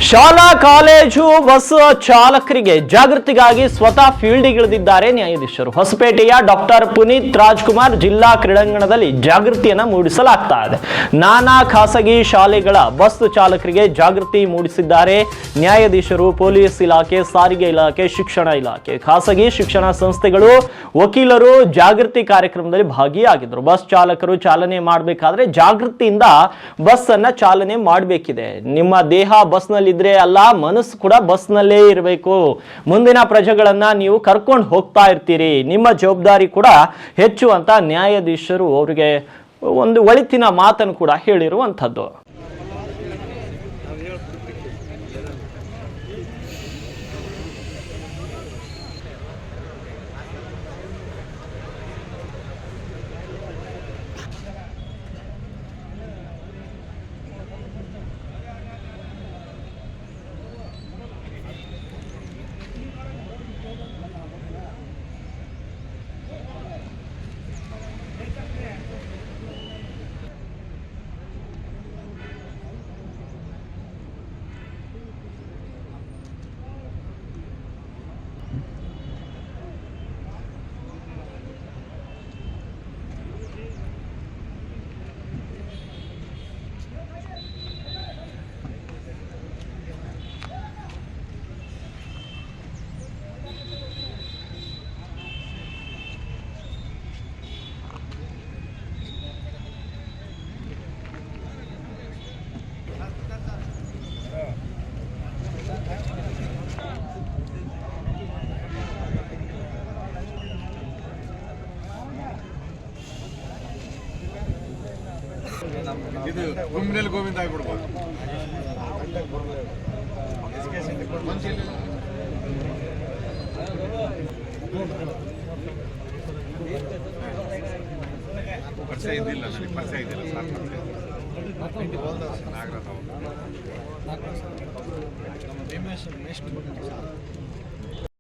ಶಾಲಾ college bus ಚಾಲಕರಿಗೆ ಜಾಗೃತಿಗಾಗಿ ಸ್ವತಃ ಫೀಲ್ಡಿಗಿಳಿದಿದ್ದಾರೆ ನ್ಯಾಯಾಧೀಶರು. ಹೊಸಪೇಟೆಯ ಡಾಕ್ಟರ್ ಪುನೀತ್ ರಾಜ್ಕುಮಾರ್ ಜಿಲ್ಲಾ ಕ್ರೀಡಾಂಗಣದಲ್ಲಿ ಜಾಗೃತಿಯನ್ನು ಮೂಡಿಸಲಾಗ್ತಾ ಇದೆ. ನಾನಾ ಖಾಸಗಿ ಶಾಲೆಗಳ ಬಸ್ ಚಾಲಕರಿಗೆ ಜಾಗೃತಿ ಮೂಡಿಸಿದ್ದಾರೆ ನ್ಯಾಯಾಧೀಶರು. ಪೊಲೀಸ್ ಇಲಾಖೆ, ಸಾರಿಗೆ ಇಲಾಖೆ, ಶಿಕ್ಷಣ ಇಲಾಖೆ, ಖಾಸಗಿ ಶಿಕ್ಷಣ ಸಂಸ್ಥೆಗಳು, ವಕೀಲರು ಜಾಗೃತಿ ಕಾರ್ಯಕ್ರಮದಲ್ಲಿ ಭಾಗಿಯಾಗಿದ್ದರು. ಬಸ್ ಚಾಲಕರು ಚಾಲನೆ ಮಾಡಬೇಕಾದ್ರೆ ಜಾಗೃತಿಯಿಂದ ಬಸ್ ಅನ್ನ ಚಾಲನೆ ಮಾಡಬೇಕಿದೆ. ನಿಮ್ಮ ದೇಹ ಬಸ್ ನಲ್ಲಿ ಇದ್ರೆ ಅಲ್ಲ, ಮನಸ್ಸು ಕೂಡ ಬಸ್ ನಲ್ಲೇ ಇರಬೇಕು. ಮುಂದಿನ ಪ್ರಜೆಗಳನ್ನ ನೀವು ಕರ್ಕೊಂಡು ಹೋಗ್ತಾ ಇರ್ತೀರಿ, ನಿಮ್ಮ ಜವಾಬ್ದಾರಿ ಕೂಡ ಹೆಚ್ಚು ಅಂತ ನ್ಯಾಯಾಧೀಶರು ಅವರಿಗೆ ಒಂದು ಒಳಿತಿನ ಮಾತನ್ನು ಕೂಡ ಹೇಳಿರುವಂಥದ್ದು. ಇದು ಗುಮ್ಮಿನಲ್ಲಿ ಗೋವಿಂದ ಆಗ್ಬಿಡ್ಬೋದು. ಪರಿಚಯ ಇದ್ದಿಲ್ಲ, ನನಗೆ ಪರಿಚಯ ಇದ್ದಿಲ್ಲ. ನಾಗರಾಜ್ ಅವರು